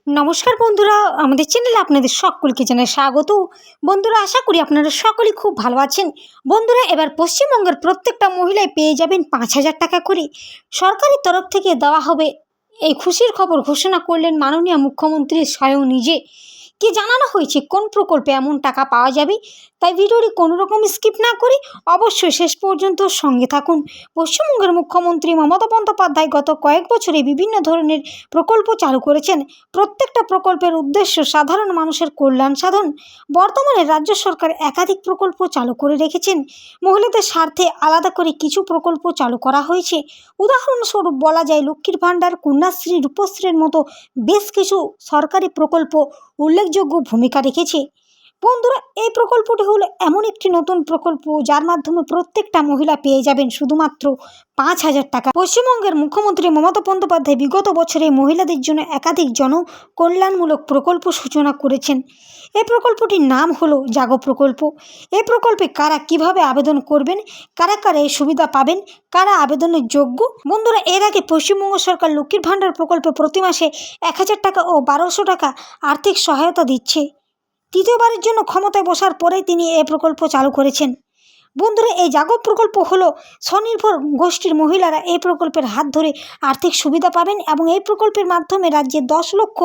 নমস্কার বন্ধুরা, আমাদের চ্যানেলে আপনাদের সকলকে জানাই স্বাগত। বন্ধুরা, আশা করি আপনারা সকলেই খুব ভালো আছেন। বন্ধুরা, এবার পশ্চিমবঙ্গের প্রত্যেকটা মহিলাই পেয়ে যাবেন 5,000 টাকা করে। সরকারের তরফ থেকে দেওয়া হবে। এই খুশির খবর ঘোষণা করলেন মাননীয় মুখ্যমন্ত্রী স্বয়ং নিজে। কি জানানো হয়েছে, কোন প্রকল্পে এমন টাকা পাওয়া যাবে, তাই ভিডিওটি কোনো রকম স্কিপ না করে অবশ্যই শেষ পর্যন্ত সঙ্গে থাকুন। পশ্চিমবঙ্গের মুখ্যমন্ত্রী মমতা বন্দ্যোপাধ্যায় গত কয়েক বছরে বিভিন্ন ধরনের প্রকল্প চালু করেছেন। প্রত্যেকটা প্রকল্পের উদ্দেশ্য সাধারণ মানুষের কল্যাণ সাধন। বর্তমানে রাজ্য সরকার একাধিক প্রকল্প চালু করে রেখেছেন। মহিলাদের স্বার্থে আলাদা করে কিছু প্রকল্প চালু করা হয়েছে। উদাহরণস্বরূপ বলা যায়, লক্ষ্মীর ভাণ্ডার, কন্যাশ্রী, রূপশ্রীর মতো বেশ কিছু সরকারি প্রকল্প উল্লেখযোগ্য ভূমিকা রেখেছে। বন্ধুরা, এই প্রকল্পটি হলো এমন একটি নতুন প্রকল্প যার মাধ্যমে প্রত্যেকটা মহিলা পেয়ে যাবেন শুধুমাত্র 5,000 টাকা। পশ্চিমবঙ্গের মুখ্যমন্ত্রী মমতা বন্দ্যোপাধ্যায় বিগত বছরে মহিলাদের জন্য একাধিক জনকল্যাণমূলক প্রকল্প সূচনা করেছেন। এই প্রকল্পটির নাম হলো জাগো প্রকল্প। এই প্রকল্পে কারা কিভাবে আবেদন করবেন, কারা কারা এই সুবিধা পাবেন, কারা আবেদনের যোগ্য। বন্ধুরা, এর আগে পশ্চিমবঙ্গ সরকার লক্ষ্মীর ভাণ্ডার প্রকল্পে প্রতি মাসে 1,000 টাকা ও 1,200 টাকা আর্থিক সহায়তা দিচ্ছে। তৃতীয়বারের জন্য ক্ষমতায় বসার পরেই তিনি এই প্রকল্প চালু করেছেন। বন্ধুরা, এই জাগো প্রকল্প হলো স্বনির্ভর গোষ্ঠীর মহিলারা এই প্রকল্পের হাত ধরে আর্থিক সুবিধা পাবেন এবং এই প্রকল্পের মাধ্যমে রাজ্যে 10 লক্ষ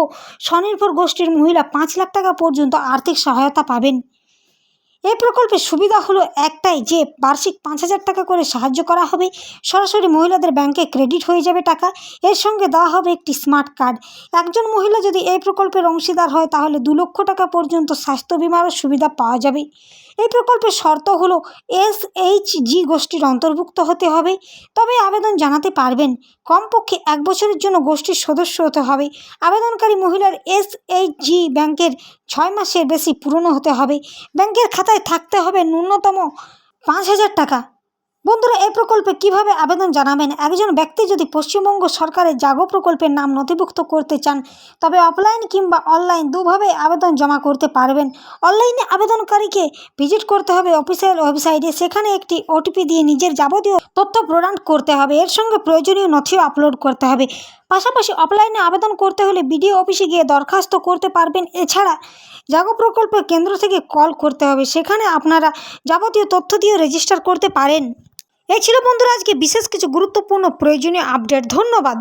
স্বনির্ভর গোষ্ঠীর মহিলা 5 লাখ টাকা পর্যন্ত আর্থিক সহায়তা পাবেন। এই প্রকল্পের সুবিধা হলো একটাই, যে বার্ষিক 5,000 টাকা করে সাহায্য করা হবে। সরাসরি মহিলাদের ব্যাংকে ক্রেডিট হয়ে যাবে টাকা। এর সঙ্গে দেওয়া হবে একটি স্মার্ট কার্ড। একজন মহিলা যদি এই প্রকল্পের অংশীদার হয় তাহলে 2 লক্ষ টাকা পর্যন্ত স্বাস্থ্য বিমারও সুবিধা পাওয়া যাবে। এই প্রকল্পের শর্ত হলো SHG গোষ্ঠীর অন্তর্ভুক্ত হতে হবে, তবে আবেদন জানাতে পারবেন। কমপক্ষে 1 বছরের জন্য গোষ্ঠীর সদস্য হতে হবে। আবেদনকারী মহিলার SHG ব্যাংকের 6 মাসের বেশি পুরনো হতে হবে। ব্যাংকের খাতায় থাকতে হবে ন্যূনতম 5,000 টাকা। বন্ধুরা, এই প্রকল্পে কিভাবে আবেদন জানাবেন? একজন ব্যক্তি যদি পশ্চিমবঙ্গ সরকারের জাগো প্রকল্পের নাম নথিভুক্ত করতে চান, তবে অফলাইন কিংবা অনলাইন দুভাবে আবেদন জমা করতে পারবেন। অনলাইনে আবেদনকারীকে ভিজিট করতে হবে অফিসিয়াল ওয়েবসাইটে। সেখানে একটি OTP দিয়ে নিজের যাবতীয় তথ্য প্রদান করতে হবে। এর সঙ্গে প্রয়োজনীয় নথিও আপলোড করতে হবে। পাশাপাশি অফলাইনে আবেদন করতে হলে বিডিও অফিসে গিয়ে দরখাস্ত করতে পারবেন। এছাড়া জাগো প্রকল্প কেন্দ্র থেকে কল করতে হবে, সেখানে আপনারা যাবতীয় তথ্য দিয়ে রেজিস্টার করতে পারেন। এই ছিল বন্ধুরা আজকে বিশেষ কিছু গুরুত্বপূর্ণ প্রয়োজনীয় আপডেট। ধন্যবাদ।